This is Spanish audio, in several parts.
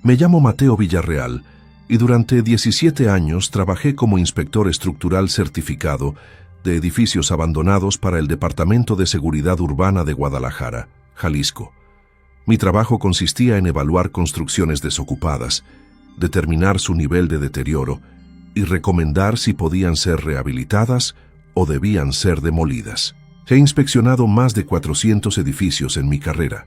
Me llamo Mateo Villarreal y durante 17 años trabajé como inspector estructural certificado de edificios abandonados para el Departamento de Seguridad Urbana de Guadalajara, Jalisco. Mi trabajo consistía en evaluar construcciones desocupadas, determinar su nivel de deterioro y recomendar si podían ser rehabilitadas o debían ser demolidas. He inspeccionado más de 400 edificios en mi carrera,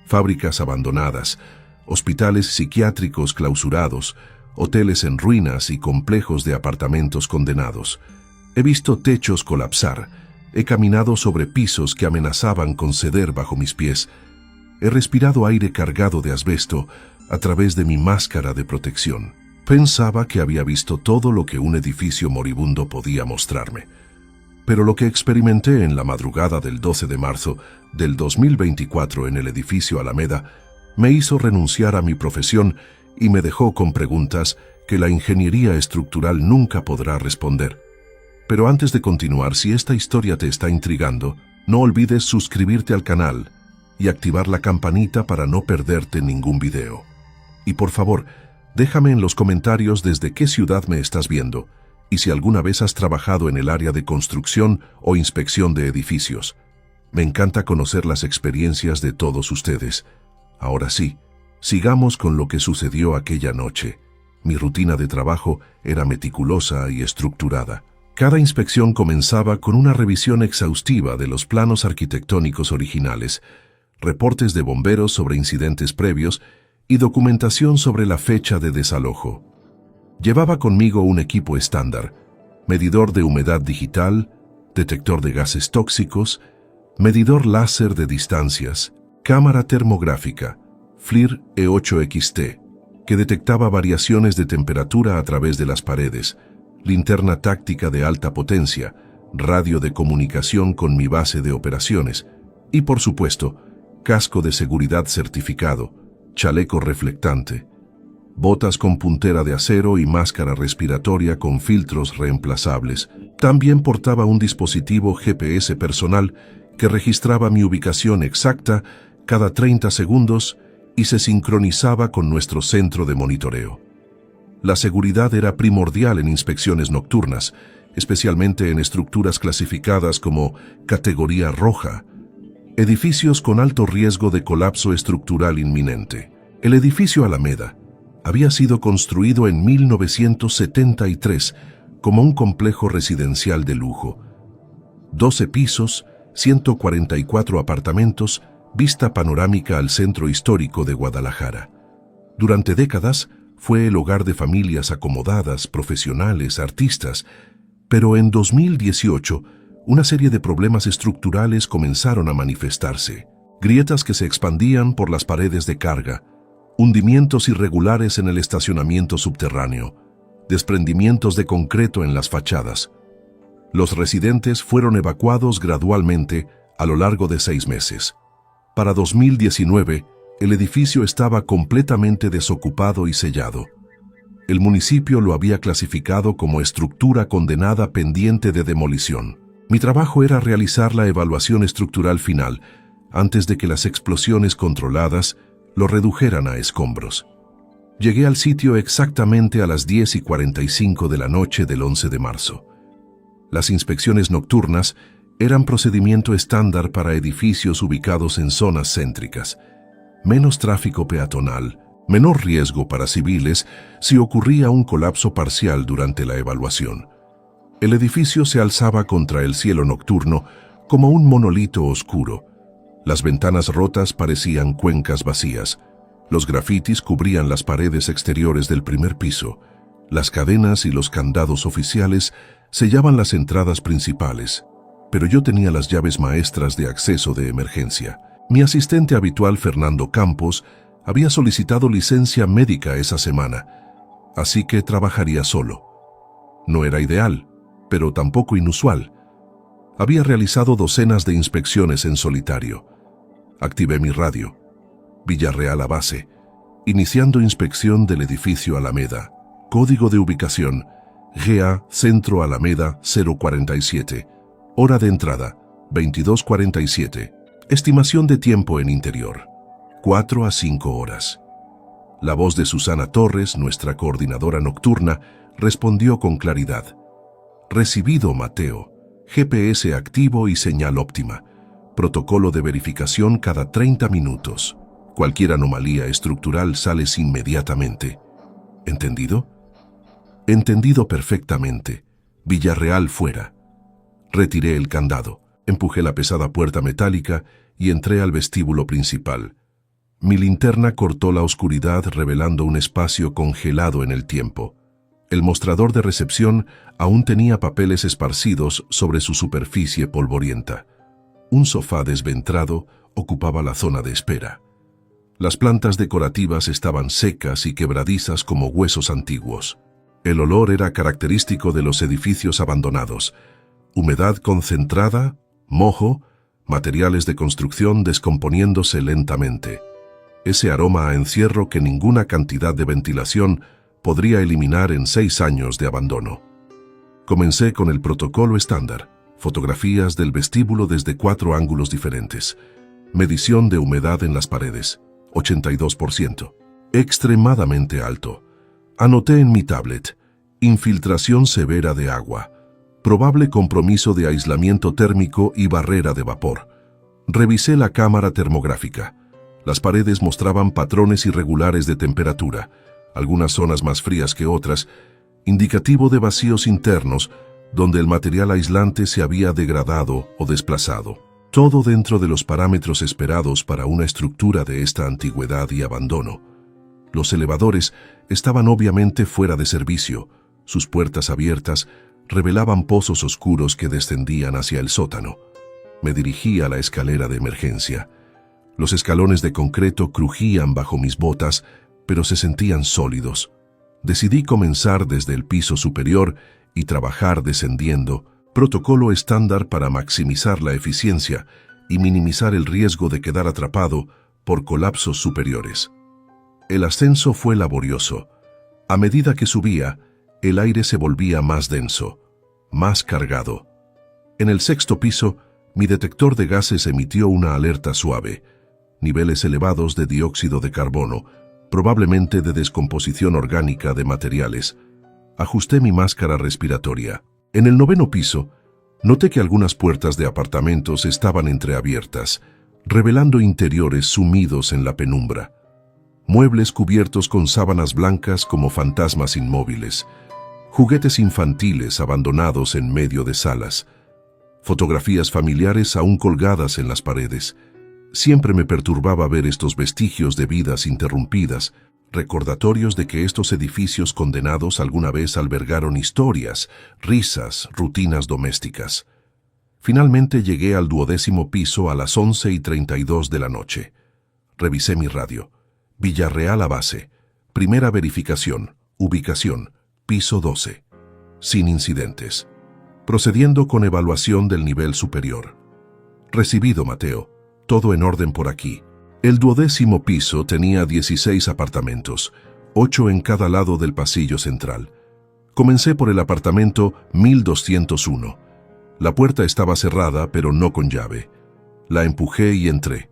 fábricas abandonadas, hospitales psiquiátricos clausurados, hoteles en ruinas y complejos de apartamentos condenados. He visto techos colapsar, he caminado sobre pisos que amenazaban con ceder bajo mis pies, he respirado aire cargado de asbesto a través de mi máscara de protección. Pensaba que había visto todo lo que un edificio moribundo podía mostrarme. Pero lo que experimenté en la madrugada del 12 de marzo del 2024 en el edificio Alameda me hizo renunciar a mi profesión y me dejó con preguntas que la ingeniería estructural nunca podrá responder. Pero antes de continuar, si esta historia te está intrigando, no olvides suscribirte al canal y activar la campanita para no perderte ningún video. Y por favor, déjame en los comentarios desde qué ciudad me estás viendo y si alguna vez has trabajado en el área de construcción o inspección de edificios. Me encanta conocer las experiencias de todos ustedes. Ahora sí, sigamos con lo que sucedió aquella noche. Mi rutina de trabajo era meticulosa y estructurada. Cada inspección comenzaba con una revisión exhaustiva de los planos arquitectónicos originales, reportes de bomberos sobre incidentes previos y documentación sobre la fecha de desalojo. Llevaba conmigo un equipo estándar: medidor de humedad digital, detector de gases tóxicos, medidor láser de distancias, cámara termográfica, FLIR E8XT, que detectaba variaciones de temperatura a través de las paredes, linterna táctica de alta potencia, radio de comunicación con mi base de operaciones y, por supuesto, casco de seguridad certificado, chaleco reflectante, botas con puntera de acero y máscara respiratoria con filtros reemplazables. También portaba un dispositivo GPS personal que registraba mi ubicación exacta cada 30 segundos y se sincronizaba con nuestro centro de monitoreo. La seguridad era primordial en inspecciones nocturnas, especialmente en estructuras clasificadas como categoría roja, edificios con alto riesgo de colapso estructural inminente. El edificio Alameda había sido construido en 1973 como un complejo residencial de lujo. 12 pisos, 144 apartamentos, vista panorámica al centro histórico de Guadalajara. Durante décadas fue el hogar de familias acomodadas, profesionales, artistas, pero en 2018 una serie de problemas estructurales comenzaron a manifestarse. Grietas que se expandían por las paredes de carga, hundimientos irregulares en el estacionamiento subterráneo, desprendimientos de concreto en las fachadas. Los residentes fueron evacuados gradualmente a lo largo de 6 meses. Para 2019, el edificio estaba completamente desocupado y sellado. El municipio lo había clasificado como estructura condenada pendiente de demolición. Mi trabajo era realizar la evaluación estructural final antes de que las explosiones controladas lo redujeran a escombros. Llegué al sitio exactamente a las 10:45 de la noche del 11 de marzo. Las inspecciones nocturnas eran procedimiento estándar para edificios ubicados en zonas céntricas. Menos tráfico peatonal, menor riesgo para civiles si ocurría un colapso parcial durante la evaluación. El edificio se alzaba contra el cielo nocturno como un monolito oscuro. Las ventanas rotas parecían cuencas vacías. Los grafitis cubrían las paredes exteriores del primer piso. Las cadenas y los candados oficiales sellaban las entradas principales, pero yo tenía las llaves maestras de acceso de emergencia. Mi asistente habitual, Fernando Campos, había solicitado licencia médica esa semana, así que trabajaría solo. No era ideal, pero tampoco inusual. Había realizado docenas de inspecciones en solitario. Activé mi radio. Villarreal a base. Iniciando inspección del edificio Alameda. Código de ubicación: GA Centro Alameda 047. Hora de entrada: 22:47. Estimación de tiempo en interior: 4 a 5 horas. La voz de Susana Torres, nuestra coordinadora nocturna, respondió con claridad. Recibido, Mateo. GPS activo y señal óptima. Protocolo de verificación cada 30 minutos. Cualquier anomalía estructural sales inmediatamente. ¿Entendido? Entendido perfectamente. Villarreal fuera. Retiré el candado, empujé la pesada puerta metálica y entré al vestíbulo principal. Mi linterna cortó la oscuridad revelando un espacio congelado en el tiempo. El mostrador de recepción aún tenía papeles esparcidos sobre su superficie polvorienta. Un sofá desventrado ocupaba la zona de espera. Las plantas decorativas estaban secas y quebradizas como huesos antiguos. El olor era característico de los edificios abandonados. Humedad concentrada, moho, materiales de construcción descomponiéndose lentamente. Ese aroma a encierro que ninguna cantidad de ventilación podría eliminar en 6 años de abandono. Comencé con el protocolo estándar, fotografías del vestíbulo desde 4 ángulos diferentes. Medición de humedad en las paredes, 82%. Extremadamente alto. Anoté en mi tablet, infiltración severa de agua, probable compromiso de aislamiento térmico y barrera de vapor. Revisé la cámara termográfica. Las paredes mostraban patrones irregulares de temperatura, algunas zonas más frías que otras, indicativo de vacíos internos donde el material aislante se había degradado o desplazado. Todo dentro de los parámetros esperados para una estructura de esta antigüedad y abandono. Los elevadores estaban obviamente fuera de servicio. Sus puertas abiertas revelaban pozos oscuros que descendían hacia el sótano. Me dirigí a la escalera de emergencia. Los escalones de concreto crujían bajo mis botas, pero se sentían sólidos. Decidí comenzar desde el piso superior y trabajar descendiendo, protocolo estándar para maximizar la eficiencia y minimizar el riesgo de quedar atrapado por colapsos superiores. El ascenso fue laborioso. A medida que subía, el aire se volvía más denso, más cargado. En el 6º piso, mi detector de gases emitió una alerta suave. Niveles elevados de dióxido de carbono, probablemente de descomposición orgánica de materiales. Ajusté mi máscara respiratoria. En el 9º piso, noté que algunas puertas de apartamentos estaban entreabiertas, revelando interiores sumidos en la penumbra. Muebles cubiertos con sábanas blancas como fantasmas inmóviles. Juguetes infantiles abandonados en medio de salas. Fotografías familiares aún colgadas en las paredes. Siempre me perturbaba ver estos vestigios de vidas interrumpidas, recordatorios de que estos edificios condenados alguna vez albergaron historias, risas, rutinas domésticas. Finalmente llegué al 12º piso a las 11:32 de la noche. Revisé mi radio. Villarreal a base. Primera verificación. Ubicación. Piso 12. Sin incidentes. Procediendo con evaluación del nivel superior. Recibido, Mateo. Todo en orden por aquí. El 12º piso tenía 16 apartamentos, 8 en cada lado del pasillo central. Comencé por el apartamento 1201. La puerta estaba cerrada, pero no con llave. La empujé y entré.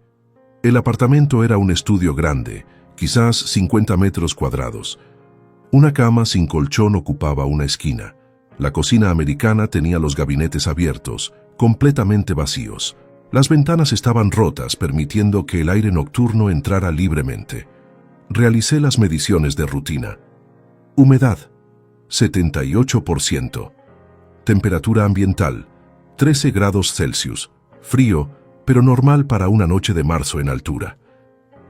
El apartamento era un estudio grande, quizás 50 metros cuadrados. Una cama sin colchón ocupaba una esquina. La cocina americana tenía los gabinetes abiertos, completamente vacíos. Las ventanas estaban rotas, permitiendo que el aire nocturno entrara libremente. Realicé las mediciones de rutina. Humedad, 78%. Temperatura ambiental, 13 grados Celsius. Frío, pero normal para una noche de marzo en altura.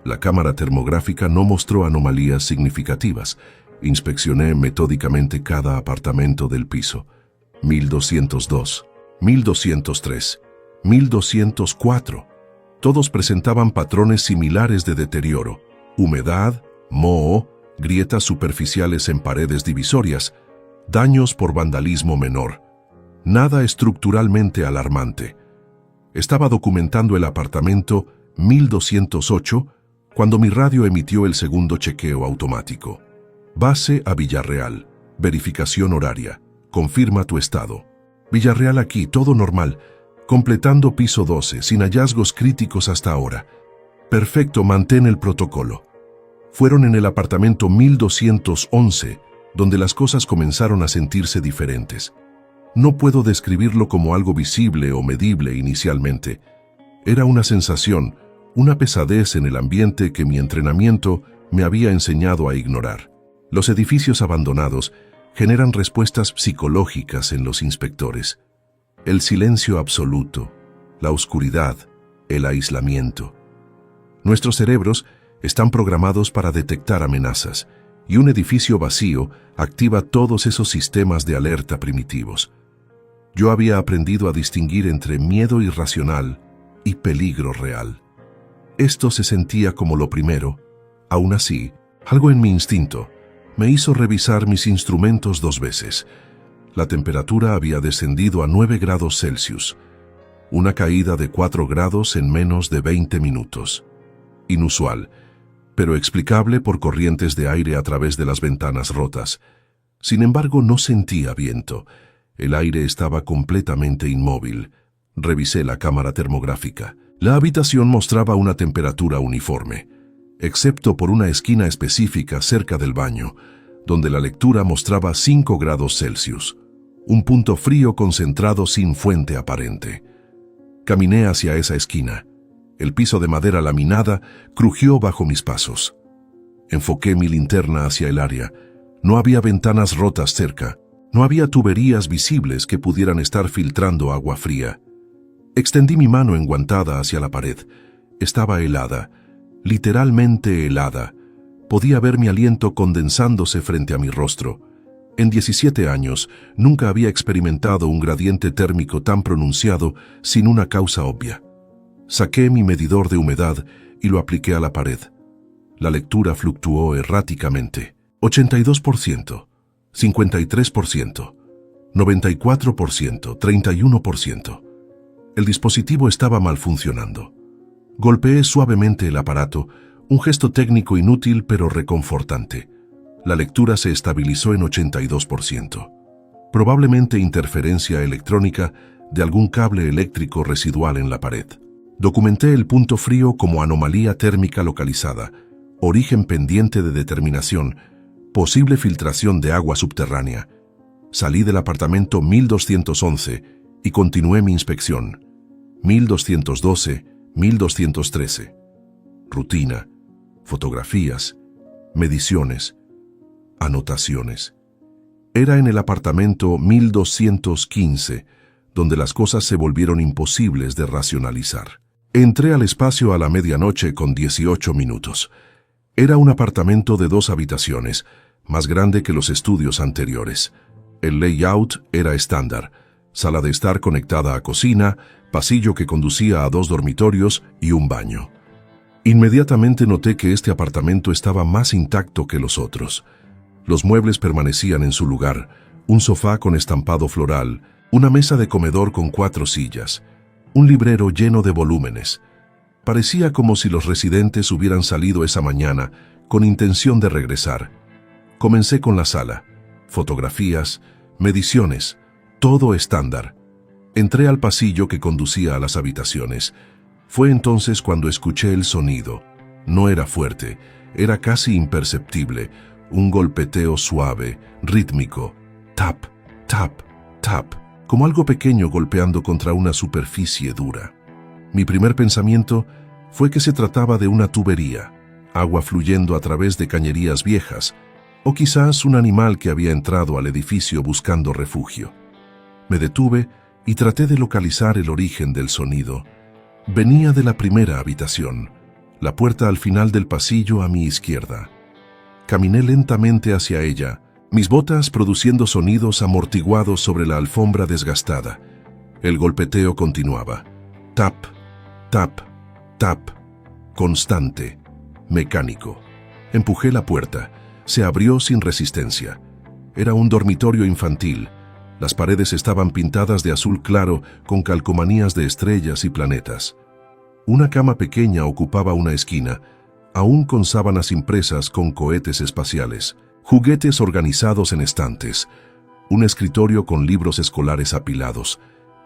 La cámara termográfica no mostró anomalías significativas. Inspeccioné metódicamente cada apartamento del piso. 1202, 1203. 1204. Todos presentaban patrones similares de deterioro, humedad, moho, grietas superficiales en paredes divisorias, daños por vandalismo menor. Nada estructuralmente alarmante. Estaba documentando el apartamento 1208 cuando mi radio emitió el segundo chequeo automático. Base a Villarreal. Verificación horaria. Confirma tu estado. Villarreal aquí, todo normal. Completando piso 12, sin hallazgos críticos hasta ahora. Perfecto, mantén el protocolo. Fueron en el apartamento 1211 donde las cosas comenzaron a sentirse diferentes. No puedo describirlo como algo visible o medible inicialmente. Era una sensación, una pesadez en el ambiente que mi entrenamiento me había enseñado a ignorar. Los edificios abandonados generan respuestas psicológicas en los inspectores. El silencio absoluto, la oscuridad, el aislamiento. Nuestros cerebros están programados para detectar amenazas, y un edificio vacío activa todos esos sistemas de alerta primitivos. Yo había aprendido a distinguir entre miedo irracional y peligro real. Esto se sentía como lo primero. Aún así, algo en mi instinto me hizo revisar mis instrumentos 2 veces. La temperatura había descendido a 9 grados Celsius, una caída de 4 grados en menos de 20 minutos. Inusual, pero explicable por corrientes de aire a través de las ventanas rotas. Sin embargo, no sentía viento. El aire estaba completamente inmóvil. Revisé la cámara termográfica. La habitación mostraba una temperatura uniforme, excepto por una esquina específica cerca del baño, donde la lectura mostraba 5 grados Celsius, un punto frío concentrado sin fuente aparente. Caminé hacia esa esquina. El piso de madera laminada crujió bajo mis pasos. Enfoqué mi linterna hacia el área. No había ventanas rotas cerca. No había tuberías visibles que pudieran estar filtrando agua fría. Extendí mi mano enguantada hacia la pared. Estaba helada, literalmente helada. Podía ver mi aliento condensándose frente a mi rostro. En 17 años, nunca había experimentado un gradiente térmico tan pronunciado sin una causa obvia. Saqué mi medidor de humedad y lo apliqué a la pared. La lectura fluctuó erráticamente. 82%, 53%, 94%, 31%. El dispositivo estaba mal funcionando. Golpeé suavemente el aparato, un gesto técnico inútil pero reconfortante. La lectura se estabilizó en 82%. Probablemente interferencia electrónica de algún cable eléctrico residual en la pared. Documenté el punto frío como anomalía térmica localizada, origen pendiente de determinación, posible filtración de agua subterránea. Salí del apartamento 1211 y continué mi inspección. 1212, 1213. Rutina, fotografías, mediciones, anotaciones. Era en el apartamento 1215 donde las cosas se volvieron imposibles de racionalizar. Entré al espacio a la medianoche con 18 minutos. Era un apartamento de 2 habitaciones, más grande que los estudios anteriores. El layout era estándar: sala de estar conectada a cocina, pasillo que conducía a 2 dormitorios y un baño. Inmediatamente noté que este apartamento estaba más intacto que los otros. Los muebles permanecían en su lugar: un sofá con estampado floral, una mesa de comedor con 4 sillas, un librero lleno de volúmenes. Parecía como si los residentes hubieran salido esa mañana con intención de regresar. Comencé con la sala: fotografías, mediciones, todo estándar. Entré al pasillo que conducía a las habitaciones. Fue entonces cuando escuché el sonido. No era fuerte, era casi imperceptible, un golpeteo suave, rítmico. Tap, tap, tap, como algo pequeño golpeando contra una superficie dura. Mi primer pensamiento fue que se trataba de una tubería, agua fluyendo a través de cañerías viejas, o quizás un animal que había entrado al edificio buscando refugio. Me detuve y traté de localizar el origen del sonido. Venía de la primera habitación, la puerta al final del pasillo a mi izquierda. Caminé lentamente hacia ella, mis botas produciendo sonidos amortiguados sobre la alfombra desgastada. El golpeteo continuaba. Tap, tap, tap, constante, mecánico. Empujé la puerta. Se abrió sin resistencia. Era un dormitorio infantil. Las paredes estaban pintadas de azul claro con calcomanías de estrellas y planetas. Una cama pequeña ocupaba una esquina, aún con sábanas impresas con cohetes espaciales, juguetes organizados en estantes, un escritorio con libros escolares apilados,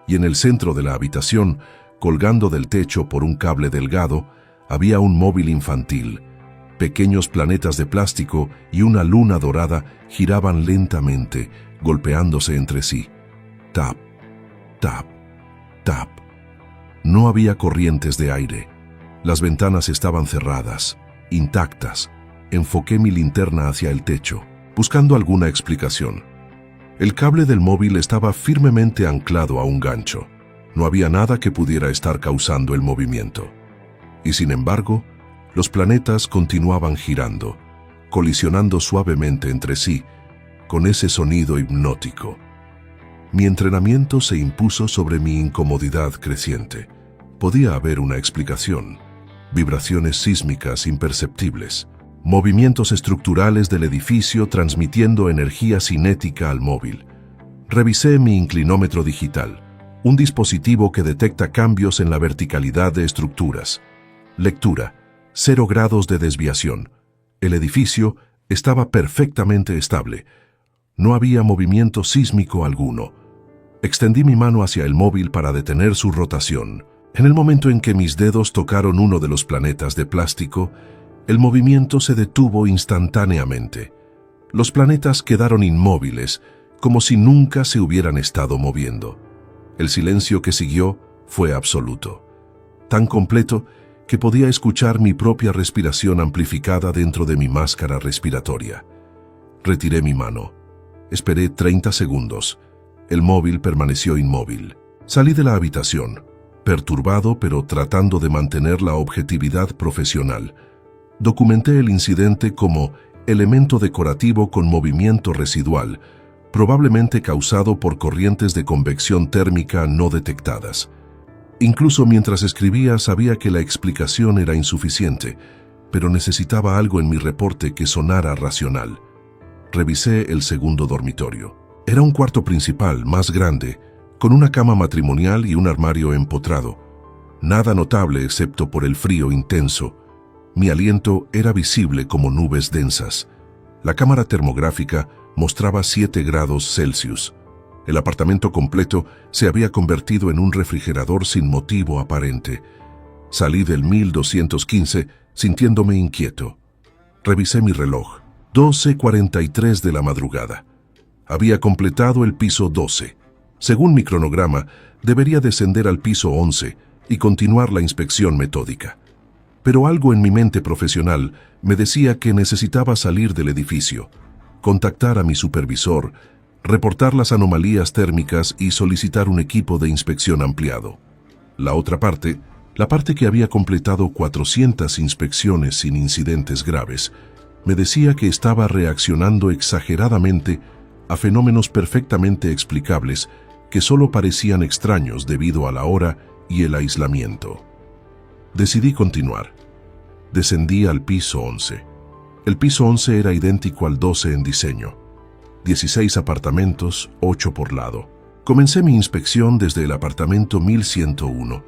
y en el centro de la habitación, colgando del techo por un cable delgado, había un móvil infantil, Pequeños planetas de plástico y una luna dorada giraban lentamente, golpeándose entre sí. Tap, tap, tap. No había corrientes de aire. Las ventanas estaban cerradas, intactas. Enfoqué mi linterna hacia el techo, buscando alguna explicación. El cable del móvil estaba firmemente anclado a un gancho. No había nada que pudiera estar causando el movimiento. Y sin embargo, los planetas continuaban girando, colisionando suavemente entre sí, con ese sonido hipnótico. Mi entrenamiento se impuso sobre mi incomodidad creciente. Podía haber una explicación: vibraciones sísmicas imperceptibles, movimientos estructurales del edificio transmitiendo energía cinética al móvil. Revisé mi inclinómetro digital, un dispositivo que detecta cambios en la verticalidad de estructuras. Lectura: 0 grados de desviación. El edificio estaba perfectamente estable. No había movimiento sísmico alguno. Extendí mi mano hacia el móvil para detener su rotación. En el momento en que mis dedos tocaron uno de los planetas de plástico, el movimiento se detuvo instantáneamente. Los planetas quedaron inmóviles, como si nunca se hubieran estado moviendo. El silencio que siguió fue absoluto, tan completo que podía escuchar mi propia respiración amplificada dentro de mi máscara respiratoria. Retiré mi mano. Esperé 30 segundos. El móvil permaneció inmóvil. Salí de la habitación, perturbado pero tratando de mantener la objetividad profesional. Documenté el incidente como elemento decorativo con movimiento residual, probablemente causado por corrientes de convección térmica no detectadas. Incluso mientras escribía sabía que la explicación era insuficiente, pero necesitaba algo en mi reporte que sonara racional. Revisé el segundo dormitorio. Era un cuarto principal, más grande, con una cama matrimonial y un armario empotrado. Nada notable excepto por el frío intenso. Mi aliento era visible como nubes densas. La cámara termográfica mostraba 7 grados Celsius. El apartamento completo se había convertido en un refrigerador sin motivo aparente. Salí del 1215 sintiéndome inquieto. Revisé mi reloj. 12:43 de la madrugada. Había completado el piso 12. Según mi cronograma, debería descender al piso 11 y continuar la inspección metódica. Pero algo en mi mente profesional me decía que necesitaba salir del edificio, contactar a mi supervisor, reportar las anomalías térmicas y solicitar un equipo de inspección ampliado. La otra parte, la parte que había completado 400 inspecciones sin incidentes graves, me decía que estaba reaccionando exageradamente a fenómenos perfectamente explicables que solo parecían extraños debido a la hora y el aislamiento. Decidí continuar. Descendí al piso 11. El piso 11 era idéntico al 12 en diseño. 16 apartamentos, 8 por lado. Comencé mi inspección desde el apartamento 1101.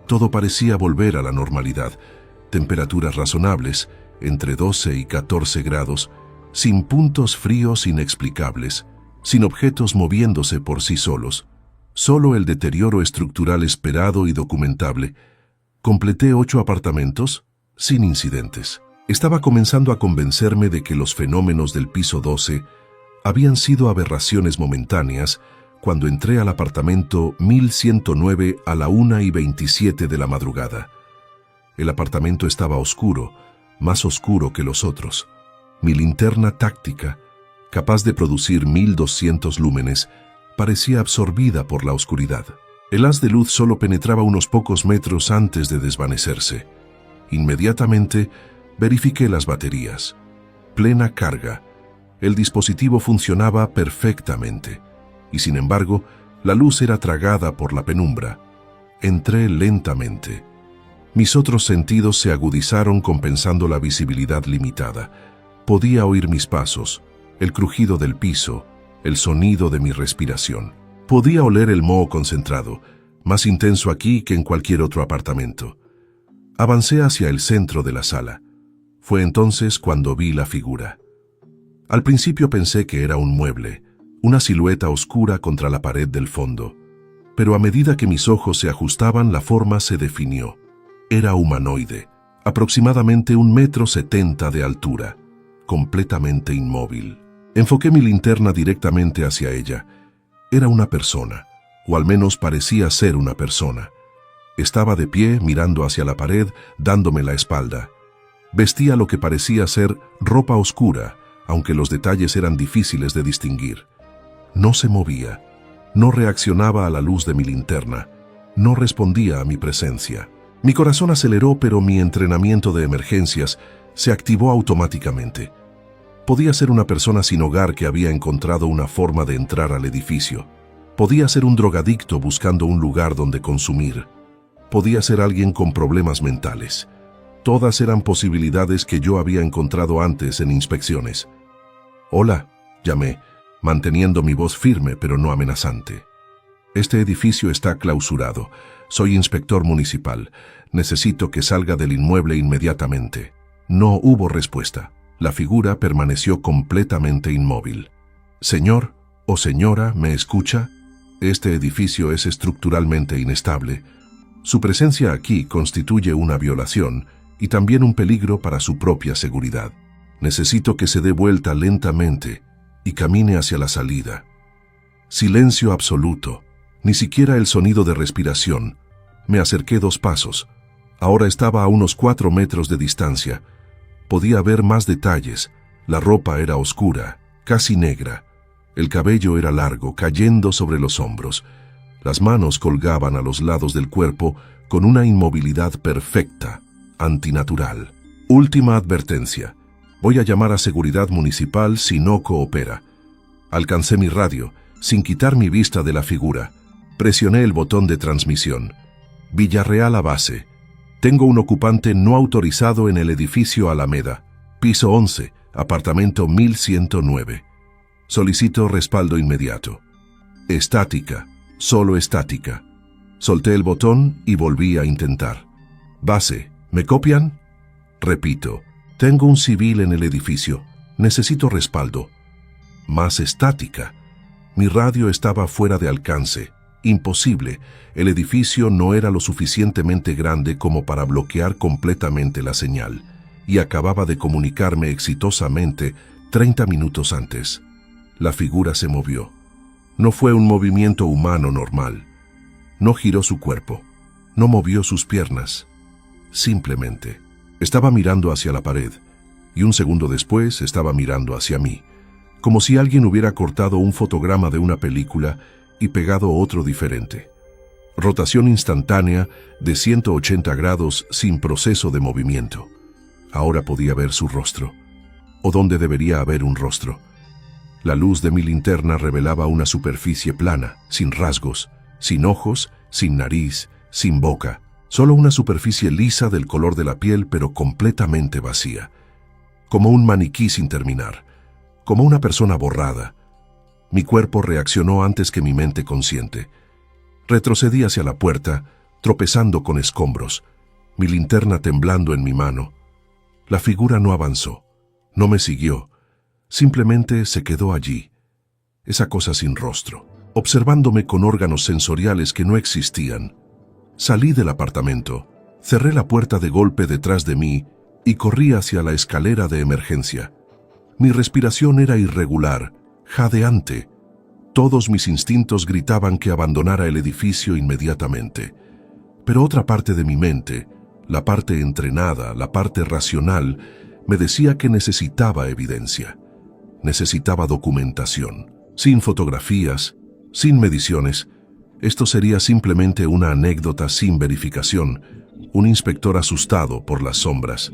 Todo parecía volver a la normalidad. Temperaturas razonables, entre 12 y 14 grados, sin puntos fríos inexplicables, sin objetos moviéndose por sí solos. Solo el deterioro estructural esperado y documentable. Completé 8 apartamentos, sin incidentes. Estaba comenzando a convencerme de que los fenómenos del piso 12 habían sido aberraciones momentáneas cuando entré al apartamento 1109 a la 1:27 de la madrugada. El apartamento estaba oscuro, más oscuro que los otros. Mi linterna táctica, capaz de producir 1200 lúmenes, parecía absorbida por la oscuridad. El haz de luz solo penetraba unos pocos metros antes de desvanecerse. Inmediatamente verifiqué las baterías. Plena carga. El dispositivo funcionaba perfectamente. Y sin embargo, la luz era tragada por la penumbra. Entré lentamente. Mis otros sentidos se agudizaron compensando la visibilidad limitada. Podía oír mis pasos, el crujido del piso, el sonido de mi respiración. Podía oler el moho concentrado, más intenso aquí que en cualquier otro apartamento. Avancé hacia el centro de la sala. Fue entonces cuando vi la figura. Al principio pensé que era un mueble, una silueta oscura contra la pared del fondo. Pero a medida que mis ojos se ajustaban, la forma se definió. Era humanoide, aproximadamente 1,70 m de altura, completamente inmóvil. Enfoqué mi linterna directamente hacia ella. Era una persona, o al menos parecía ser una persona. Estaba de pie, mirando hacia la pared, dándome la espalda. Vestía lo que parecía ser ropa oscura, aunque los detalles eran difíciles de distinguir. No se movía, no reaccionaba a la luz de mi linterna, no respondía a mi presencia. Mi corazón aceleró, pero mi entrenamiento de emergencias se activó automáticamente. Podía ser una persona sin hogar que había encontrado una forma de entrar al edificio. Podía ser un drogadicto buscando un lugar donde consumir. Podía ser alguien con problemas mentales. Todas eran posibilidades que yo había encontrado antes en inspecciones. «Hola», llamé, manteniendo mi voz firme pero no amenazante. «Este edificio está clausurado. Soy inspector municipal. Necesito que salga del inmueble inmediatamente». No hubo respuesta. La figura permaneció completamente inmóvil. «Señor o señora, ¿me escucha? Este edificio es estructuralmente inestable. Su presencia aquí constituye una violación y también un peligro para su propia seguridad. Necesito que se dé vuelta lentamente y camine hacia la salida». Silencio absoluto, ni siquiera el sonido de respiración. Me acerqué 2 pasos. Ahora estaba a unos 4 metros de distancia. Podía ver más detalles. La ropa era oscura, casi negra. El cabello era largo, cayendo sobre los hombros. Las manos colgaban a los lados del cuerpo con una inmovilidad perfecta, antinatural. Última advertencia. Voy a llamar a seguridad municipal si no coopera. Alcancé mi radio, sin quitar mi vista de la figura. Presioné el botón de transmisión. Villarreal a base. Tengo un ocupante no autorizado en el edificio Alameda, piso 11, apartamento 1109. Solicito respaldo inmediato. Estática, solo estática. Solté el botón y volví a intentar. Base, ¿me copian? Repito, tengo un civil en el edificio. Necesito respaldo. Más estática. Mi radio estaba fuera de alcance. Imposible. El edificio no era lo suficientemente grande como para bloquear completamente la señal, y acababa de comunicarme exitosamente 30 minutos antes. La figura se movió. No fue un movimiento humano normal. No giró su cuerpo. No movió sus piernas. Simplemente estaba mirando hacia la pared, y un segundo después estaba mirando hacia mí, como si alguien hubiera cortado un fotograma de una película y pegado otro diferente. Rotación instantánea de 180 grados sin proceso de movimiento. Ahora podía ver su rostro, o donde debería haber un rostro. La luz de mi linterna revelaba una superficie plana, sin rasgos, sin ojos, sin nariz, sin boca, solo una superficie lisa del color de la piel pero completamente vacía, como un maniquí sin terminar, como una persona borrada. Mi cuerpo reaccionó antes que mi mente consciente. Retrocedí hacia la puerta, tropezando con escombros, mi linterna temblando en mi mano. La figura no avanzó, no me siguió, simplemente se quedó allí, esa cosa sin rostro, observándome con órganos sensoriales que no existían. Salí del apartamento, cerré la puerta de golpe detrás de mí y corrí hacia la escalera de emergencia. Mi respiración era irregular, jadeante. Todos mis instintos gritaban que abandonara el edificio inmediatamente. Pero otra parte de mi mente, la parte entrenada, la parte racional, me decía que necesitaba evidencia. Necesitaba documentación. Sin fotografías, sin mediciones, esto sería simplemente una anécdota sin verificación, un inspector asustado por las sombras.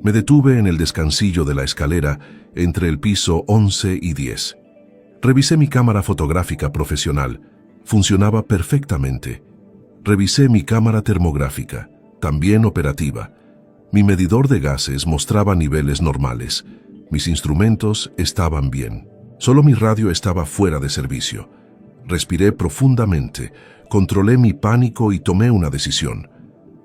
Me detuve en el descansillo de la escalera entre el piso 11 y 10. Revisé mi cámara fotográfica profesional. Funcionaba perfectamente. Revisé mi cámara termográfica, también operativa. Mi medidor de gases mostraba niveles normales. Mis instrumentos estaban bien. Solo mi radio estaba fuera de servicio. Respiré profundamente, controlé mi pánico y tomé una decisión.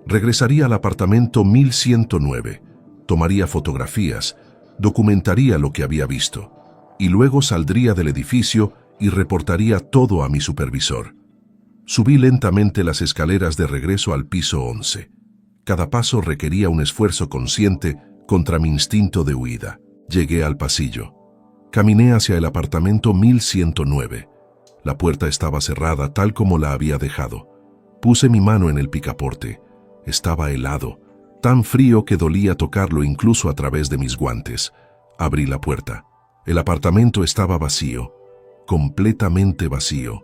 Regresaría al apartamento 1109. Tomaría fotografías, documentaría lo que había visto, y luego saldría del edificio y reportaría todo a mi supervisor. Subí lentamente las escaleras de regreso al piso 11. Cada paso requería un esfuerzo consciente contra mi instinto de huida. Llegué al pasillo. Caminé hacia el apartamento 1109. La puerta estaba cerrada tal como la había dejado. Puse mi mano en el picaporte. Estaba helado, tan frío que dolía tocarlo incluso a través de mis guantes. Abrí la puerta. El apartamento estaba vacío, completamente vacío.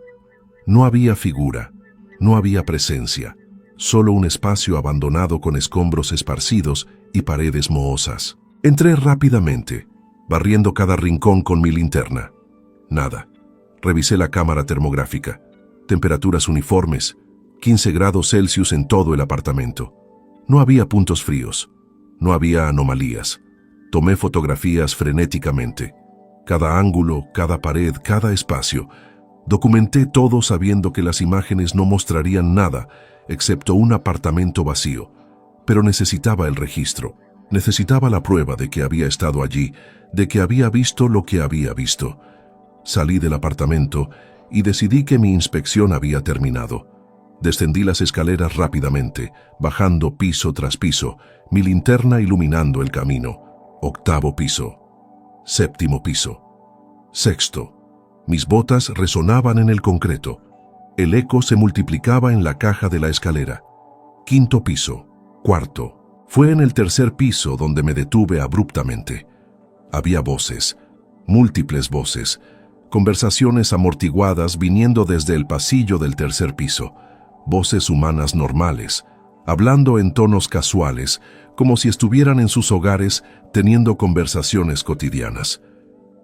No había figura, no había presencia, solo un espacio abandonado con escombros esparcidos y paredes mohosas. Entré rápidamente, barriendo cada rincón con mi linterna. Nada. Revisé la cámara termográfica. Temperaturas uniformes, 15 grados Celsius en todo el apartamento. No había puntos fríos, no había anomalías. Tomé fotografías frenéticamente. Cada ángulo, cada pared, cada espacio. Documenté todo sabiendo que las imágenes no mostrarían nada, excepto un apartamento vacío. Pero necesitaba el registro. Necesitaba la prueba de que había estado allí, de que había visto lo que había visto. Salí del apartamento y decidí que mi inspección había terminado. Descendí las escaleras rápidamente, bajando piso tras piso, mi linterna iluminando el camino. 8º piso. 7º piso. 6º. Mis botas resonaban en el concreto. El eco se multiplicaba en la caja de la escalera. 5º piso. 4º. Fue en el 3er piso donde me detuve abruptamente. Había voces, múltiples voces, conversaciones amortiguadas viniendo desde el pasillo del 3er piso. Voces humanas normales, hablando en tonos casuales, como si estuvieran en sus hogares teniendo conversaciones cotidianas.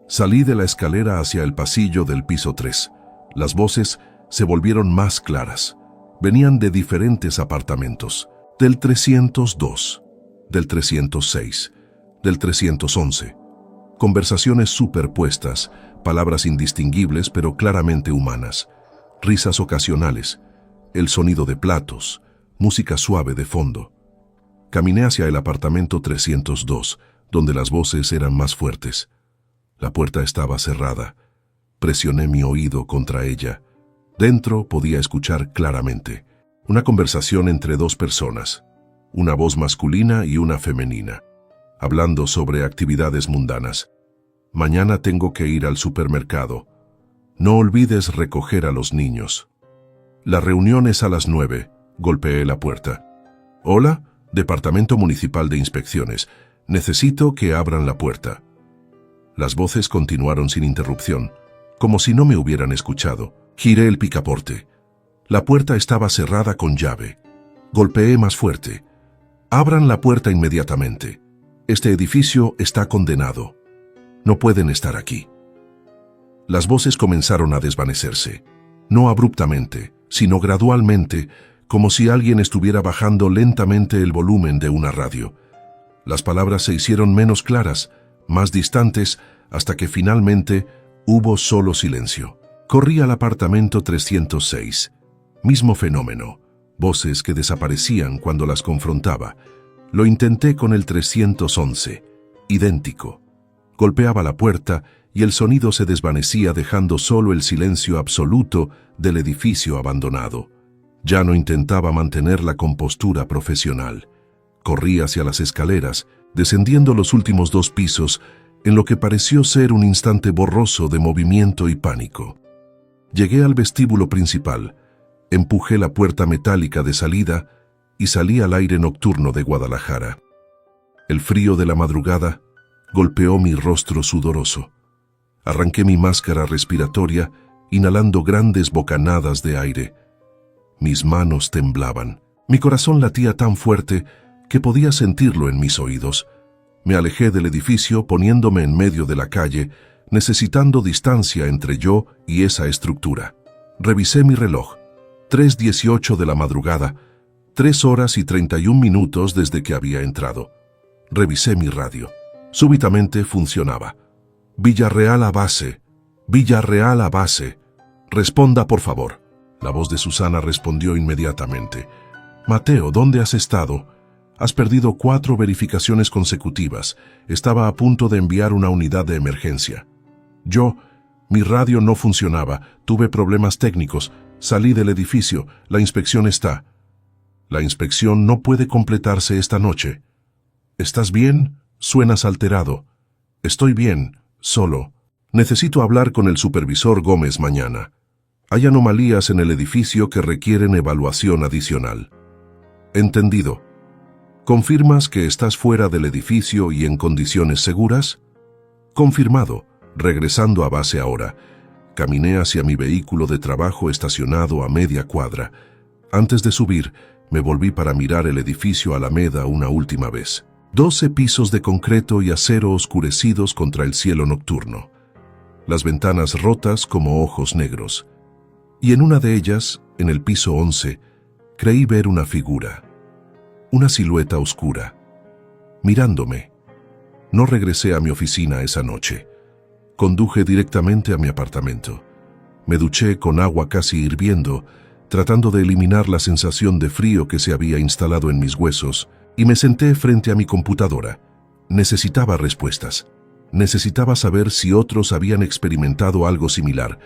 Salí de la escalera hacia el pasillo del piso 3. Las voces se volvieron más claras. Venían de diferentes apartamentos, del 302, del 306, del 311. Conversaciones superpuestas, palabras indistinguibles pero claramente humanas, risas ocasionales, el sonido de platos, música suave de fondo. Caminé hacia el apartamento 302, donde las voces eran más fuertes. La puerta estaba cerrada. Presioné mi oído contra ella. Dentro podía escuchar claramente una conversación entre 2 personas, una voz masculina y una femenina, hablando sobre actividades mundanas. Mañana tengo que ir al supermercado. No olvides recoger a los niños. La reunión es a las 9. Golpeé la puerta. Hola, Departamento Municipal de Inspecciones. Necesito que abran la puerta. Las voces continuaron sin interrupción, como si no me hubieran escuchado. Giré el picaporte. La puerta estaba cerrada con llave. Golpeé más fuerte. Abran la puerta inmediatamente. Este edificio está condenado. No pueden estar aquí. Las voces comenzaron a desvanecerse. No abruptamente, sino gradualmente, como si alguien estuviera bajando lentamente el volumen de una radio. Las palabras se hicieron menos claras, más distantes, hasta que finalmente hubo solo silencio. Corrí al apartamento 306. Mismo fenómeno. Voces que desaparecían cuando las confrontaba. Lo intenté con el 311. Idéntico. Golpeaba la puerta y el sonido se desvanecía dejando solo el silencio absoluto del edificio abandonado. Ya no intentaba mantener la compostura profesional. Corrí hacia las escaleras, descendiendo los últimos 2 pisos, en lo que pareció ser un instante borroso de movimiento y pánico. Llegué al vestíbulo principal, empujé la puerta metálica de salida y salí al aire nocturno de Guadalajara. El frío de la madrugada golpeó mi rostro sudoroso. Arranqué mi máscara respiratoria, inhalando grandes bocanadas de aire. Mis manos temblaban. Mi corazón latía tan fuerte que podía sentirlo en mis oídos. Me alejé del edificio poniéndome en medio de la calle, necesitando distancia entre yo y esa estructura. Revisé mi reloj. 3:18 de la madrugada, 3 horas y 31 minutos desde que había entrado. Revisé mi radio. Súbitamente funcionaba. Villarreal a base. Villarreal a base. Responda, por favor. La voz de Susana respondió inmediatamente. Mateo, ¿dónde has estado? Has perdido 4 verificaciones consecutivas. Estaba a punto de enviar una unidad de emergencia. Mi radio no funcionaba. Tuve problemas técnicos. Salí del edificio. La inspección está. La inspección no puede completarse esta noche. ¿Estás bien? Suenas alterado. Estoy bien, solo. Necesito hablar con el supervisor Gómez mañana. Hay anomalías en el edificio que requieren evaluación adicional. Entendido. ¿Confirmas que estás fuera del edificio y en condiciones seguras? Confirmado. Regresando a base ahora. Caminé hacia mi vehículo de trabajo estacionado a media cuadra. Antes de subir, me volví para mirar el edificio Alameda una última vez. 12 pisos de concreto y acero oscurecidos contra el cielo nocturno. Las ventanas rotas como ojos negros. Y en una de ellas, en el piso 11, creí ver una figura. Una silueta oscura. Mirándome. No regresé a mi oficina esa noche. Conduje directamente a mi apartamento. Me duché con agua casi hirviendo, tratando de eliminar la sensación de frío que se había instalado en mis huesos, y me senté frente a mi computadora. Necesitaba respuestas. Necesitaba saber si otros habían experimentado algo similar.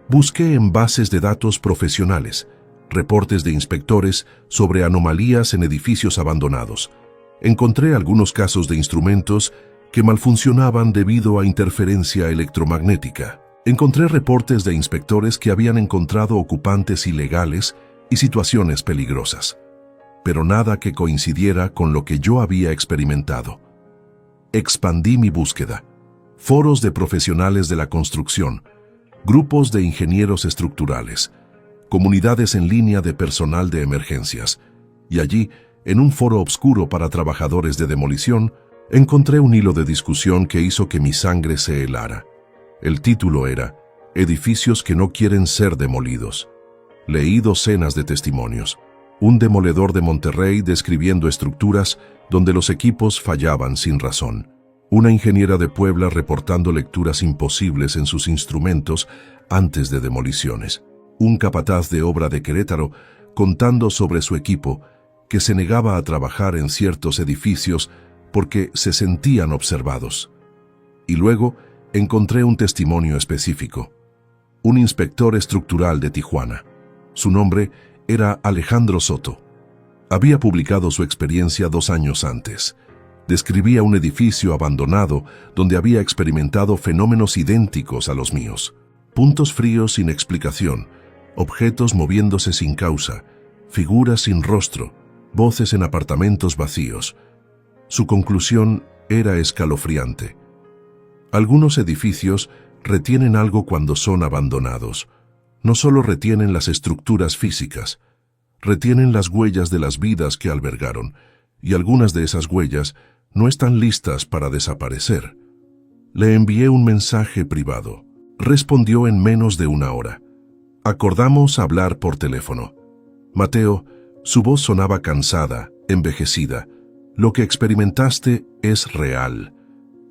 Busqué en bases de datos profesionales, reportes de inspectores sobre anomalías en edificios abandonados. Encontré algunos casos de instrumentos que malfuncionaban debido a interferencia electromagnética. Encontré reportes de inspectores que habían encontrado ocupantes ilegales y situaciones peligrosas, pero nada que coincidiera con lo que yo había experimentado. Expandí mi búsqueda. Foros de profesionales de la construcción, grupos de ingenieros estructurales, comunidades en línea de personal de emergencias, y allí, en un foro oscuro para trabajadores de demolición, encontré un hilo de discusión que hizo que mi sangre se helara. El título era «Edificios que no quieren ser demolidos». Leí docenas de testimonios. Un demoledor de Monterrey describiendo estructuras donde los equipos fallaban sin razón. Una ingeniera de Puebla reportando lecturas imposibles en sus instrumentos antes de demoliciones. Un capataz de obra de Querétaro contando sobre su equipo que se negaba a trabajar en ciertos edificios porque se sentían observados. Y luego encontré un testimonio específico. Un inspector estructural de Tijuana. Su nombre era Alejandro Soto. Había publicado su experiencia 2 años antes. Describía un edificio abandonado donde había experimentado fenómenos idénticos a los míos. Puntos fríos sin explicación, objetos moviéndose sin causa, figuras sin rostro, voces en apartamentos vacíos. Su conclusión era escalofriante. Algunos edificios retienen algo cuando son abandonados. No solo retienen las estructuras físicas, retienen las huellas de las vidas que albergaron, y algunas de esas huellas no están listas para desaparecer. Le envié un mensaje privado. Respondió en menos de 1 hora. Acordamos hablar por teléfono. Mateo, su voz sonaba cansada, envejecida. Lo que experimentaste es real.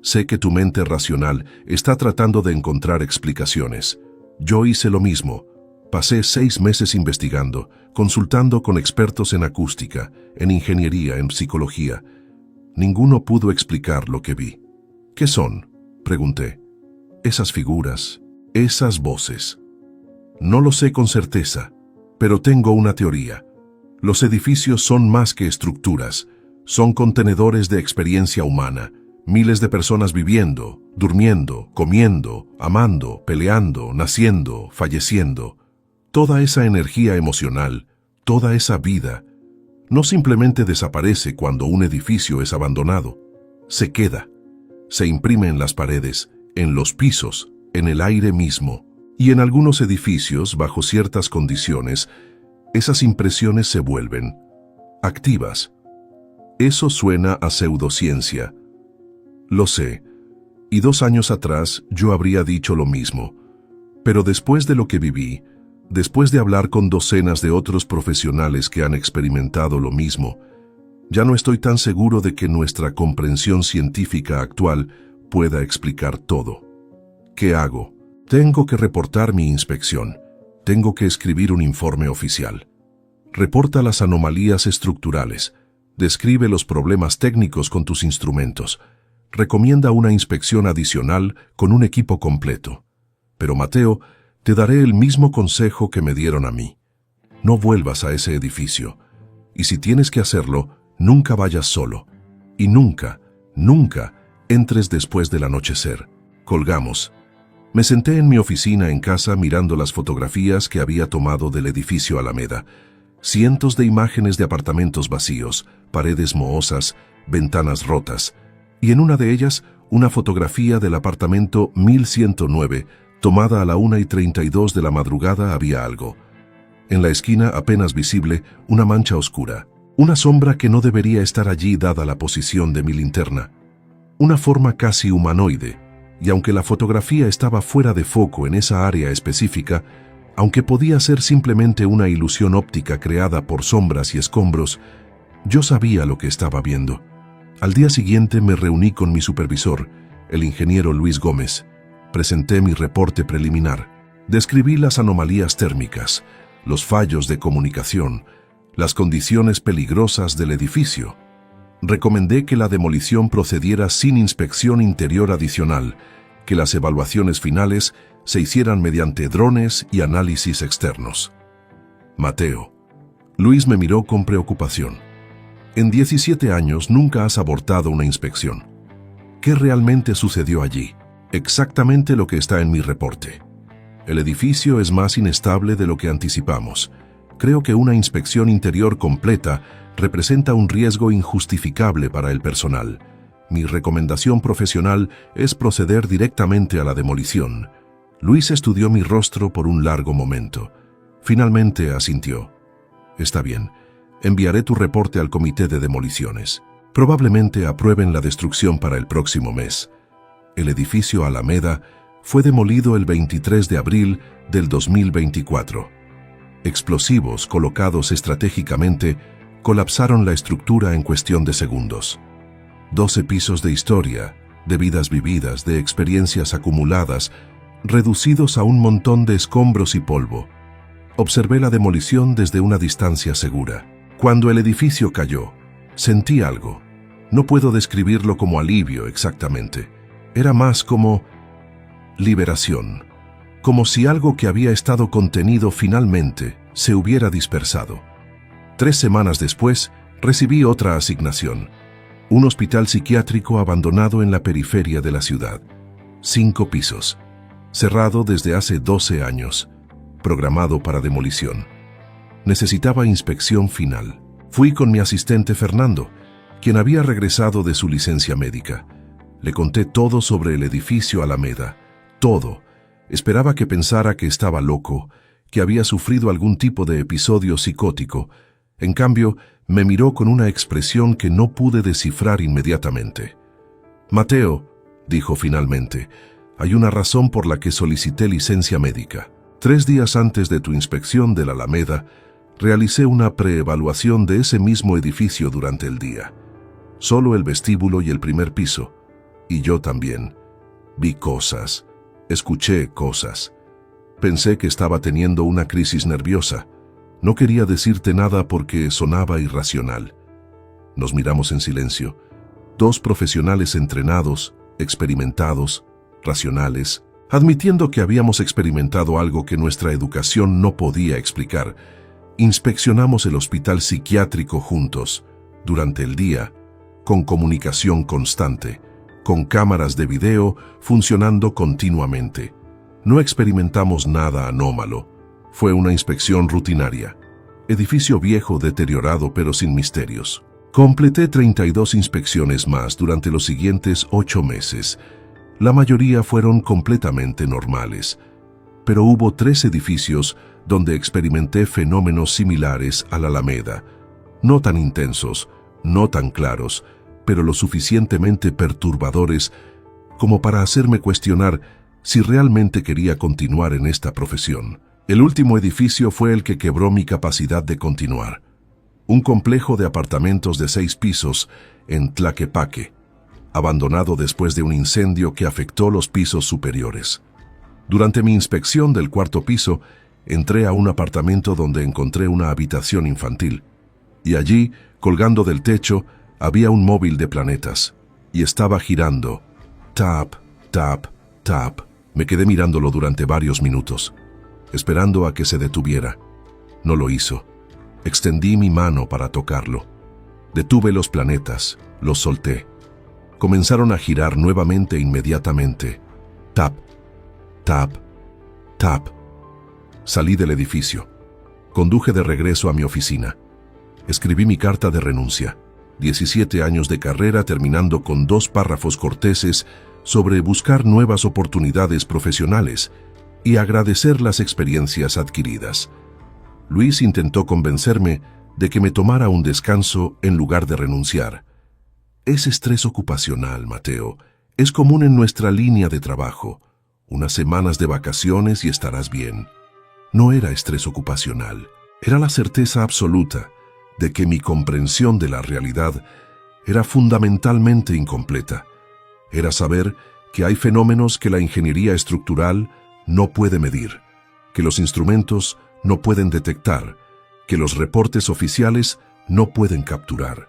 Sé que tu mente racional está tratando de encontrar explicaciones. Yo hice lo mismo. Pasé 6 meses investigando, consultando con expertos en acústica, en ingeniería, en psicología. Ninguno pudo explicar lo que vi. ¿Qué son?, pregunté. Esas figuras, esas voces. No lo sé con certeza, pero tengo una teoría. Los edificios son más que estructuras. Son contenedores de experiencia humana. Miles de personas viviendo, durmiendo, comiendo, amando, peleando, naciendo, falleciendo. Toda esa energía emocional, toda esa vida, no simplemente desaparece cuando un edificio es abandonado. Se queda. Se imprime en las paredes, en los pisos, en el aire mismo. Y en algunos edificios, bajo ciertas condiciones, esas impresiones se vuelven activas. Eso suena a pseudociencia. Lo sé, y 2 años atrás yo habría dicho lo mismo. Pero después de lo que viví, después de hablar con docenas de otros profesionales que han experimentado lo mismo, ya no estoy tan seguro de que nuestra comprensión científica actual pueda explicar todo. ¿Qué hago? Tengo que reportar mi inspección. Tengo que escribir un informe oficial. Reporta las anomalías estructurales. Describe los problemas técnicos con tus instrumentos. Recomienda una inspección adicional con un equipo completo. Pero Mateo, te daré el mismo consejo que me dieron a mí. No vuelvas a ese edificio. Y si tienes que hacerlo, nunca vayas solo. Y nunca, nunca entres después del anochecer. Colgamos. Me senté en mi oficina en casa mirando las fotografías que había tomado del edificio Alameda. Cientos de imágenes de apartamentos vacíos, paredes mohosas, ventanas rotas. Y en una de ellas, una fotografía del apartamento 1109, tomada a la 1:32 de la madrugada. Había algo. En la esquina, apenas visible, una mancha oscura. Una sombra que no debería estar allí dada la posición de mi linterna. Una forma casi humanoide, y aunque la fotografía estaba fuera de foco en esa área específica, aunque podía ser simplemente una ilusión óptica creada por sombras y escombros, yo sabía lo que estaba viendo. Al día siguiente me reuní con mi supervisor, el ingeniero Luis Gómez. Presenté mi reporte preliminar. Describí las anomalías térmicas, los fallos de comunicación, las condiciones peligrosas del edificio. Recomendé que la demolición procediera sin inspección interior adicional, que las evaluaciones finales se hicieran mediante drones y análisis externos. Mateo. Luis me miró con preocupación. En 17 años nunca has abortado una inspección. ¿Qué realmente sucedió allí? Exactamente lo que está en mi reporte. El edificio es más inestable de lo que anticipamos. Creo que una inspección interior completa representa un riesgo injustificable para el personal. Mi recomendación profesional es proceder directamente a la demolición. Luis estudió mi rostro por un largo momento. Finalmente asintió. Está bien, enviaré tu reporte al comité de demoliciones. Probablemente aprueben la destrucción para el próximo mes. El edificio Alameda fue demolido el 23 de abril del 2024. Explosivos colocados estratégicamente colapsaron la estructura en cuestión de segundos. 12 pisos de historia, de vidas vividas, de experiencias acumuladas, reducidos a un montón de escombros y polvo. Observé la demolición desde una distancia segura. Cuando el edificio cayó, sentí algo. No puedo describirlo como alivio exactamente. Era más como liberación. Como si algo que había estado contenido finalmente se hubiera dispersado. 3 semanas después, recibí otra asignación. Un hospital psiquiátrico abandonado en la periferia de la ciudad. 5 pisos. Cerrado desde hace 12 años. Programado para demolición. Necesitaba inspección final. Fui con mi asistente Fernando, quien había regresado de su licencia médica. Le conté todo sobre el edificio Alameda. Todo. Esperaba que pensara que estaba loco, que había sufrido algún tipo de episodio psicótico. En cambio, me miró con una expresión que no pude descifrar inmediatamente. Mateo, dijo finalmente, hay una razón por la que solicité licencia médica. 3 días antes de tu inspección de la Alameda, realicé una preevaluación de ese mismo edificio durante el día. Solo el vestíbulo y el primer piso. Y yo también. Vi cosas. Escuché cosas. Pensé que estaba teniendo una crisis nerviosa. No quería decirte nada porque sonaba irracional. Nos miramos en silencio. 2 profesionales entrenados, experimentados, racionales, admitiendo que habíamos experimentado algo que nuestra educación no podía explicar. Inspeccionamos el hospital psiquiátrico juntos, durante el día, con comunicación constante, con cámaras de video funcionando continuamente. No experimentamos nada anómalo. Fue una inspección rutinaria. Edificio viejo, deteriorado, pero sin misterios. Completé 32 inspecciones más durante los siguientes 8 meses. La mayoría fueron completamente normales. Pero hubo 3 edificios donde experimenté fenómenos similares a la Alameda. No tan intensos, no tan claros, pero lo suficientemente perturbadores como para hacerme cuestionar si realmente quería continuar en esta profesión. El último edificio fue el que quebró mi capacidad de continuar. Un complejo de apartamentos de 6 pisos en Tlaquepaque, abandonado después de un incendio que afectó los pisos superiores. Durante mi inspección del 4º piso, entré a un apartamento donde encontré una habitación infantil, y allí, colgando del techo, había un móvil de planetas, y estaba girando. Tap, tap, tap. Me quedé mirándolo durante varios minutos, esperando a que se detuviera. No lo hizo. Extendí mi mano para tocarlo. Detuve los planetas, los solté. Comenzaron a girar nuevamente inmediatamente. Tap, tap, tap. Salí del edificio. Conduje de regreso a mi oficina. Escribí mi carta de renuncia. 17 años de carrera terminando con 2 párrafos corteses sobre buscar nuevas oportunidades profesionales y agradecer las experiencias adquiridas. Luis intentó convencerme de que me tomara un descanso en lugar de renunciar. Es estrés ocupacional, Mateo. Es común en nuestra línea de trabajo. Unas semanas de vacaciones y estarás bien. No era estrés ocupacional. Era la certeza absoluta de que mi comprensión de la realidad era fundamentalmente incompleta. Era saber que hay fenómenos que la ingeniería estructural no puede medir, que los instrumentos no pueden detectar, que los reportes oficiales no pueden capturar.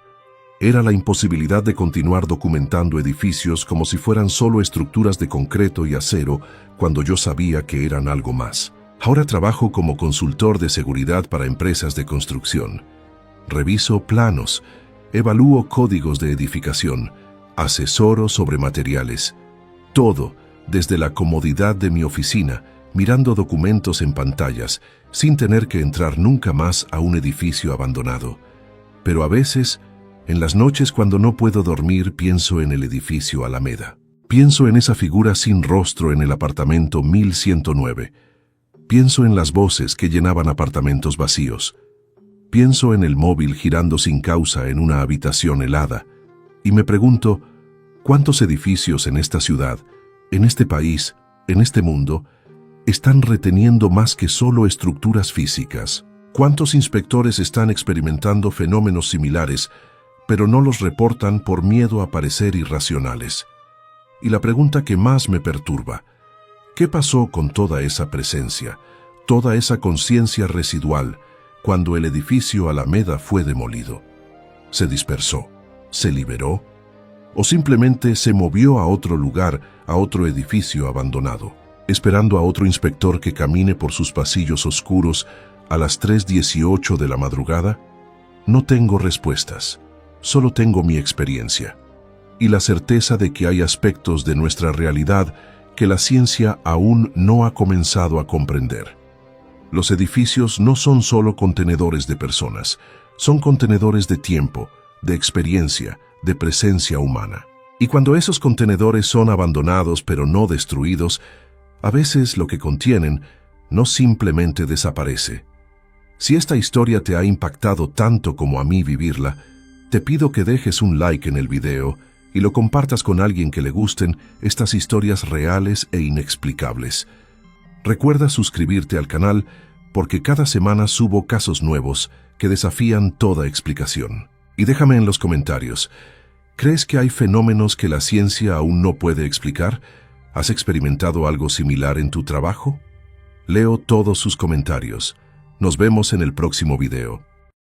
Era la imposibilidad de continuar documentando edificios como si fueran solo estructuras de concreto y acero cuando yo sabía que eran algo más. Ahora trabajo como consultor de seguridad para empresas de construcción. Reviso planos, evalúo códigos de edificación, asesoro sobre materiales. Todo desde la comodidad de mi oficina, mirando documentos en pantallas, sin tener que entrar nunca más a un edificio abandonado. Pero a veces, en las noches cuando no puedo dormir, pienso en el edificio Alameda. Pienso en esa figura sin rostro en el apartamento 1109. Pienso en las voces que llenaban apartamentos vacíos. Pienso en el móvil girando sin causa en una habitación helada. Y me pregunto, ¿cuántos edificios en esta ciudad, en este país, en este mundo, están reteniendo más que solo estructuras físicas? ¿Cuántos inspectores están experimentando fenómenos similares, pero no los reportan por miedo a parecer irracionales? Y la pregunta que más me perturba, ¿qué pasó con toda esa presencia, toda esa conciencia residual, cuando el edificio Alameda fue demolido? ¿Se dispersó? ¿Se liberó? ¿O simplemente se movió a otro lugar, a otro edificio abandonado, esperando a otro inspector que camine por sus pasillos oscuros a las 3:18 de la madrugada? No tengo respuestas, solo tengo mi experiencia y la certeza de que hay aspectos de nuestra realidad que la ciencia aún no ha comenzado a comprender. Los edificios no son solo contenedores de personas, son contenedores de tiempo, de experiencia, de presencia humana. Y cuando esos contenedores son abandonados pero no destruidos, a veces lo que contienen no simplemente desaparece. Si esta historia te ha impactado tanto como a mí vivirla, te pido que dejes un like en el video y lo compartas con alguien que le gusten estas historias reales e inexplicables. Recuerda suscribirte al canal porque cada semana subo casos nuevos que desafían toda explicación. Y déjame en los comentarios, ¿crees que hay fenómenos que la ciencia aún no puede explicar? ¿Has experimentado algo similar en tu trabajo? Leo todos sus comentarios. Nos vemos en el próximo video.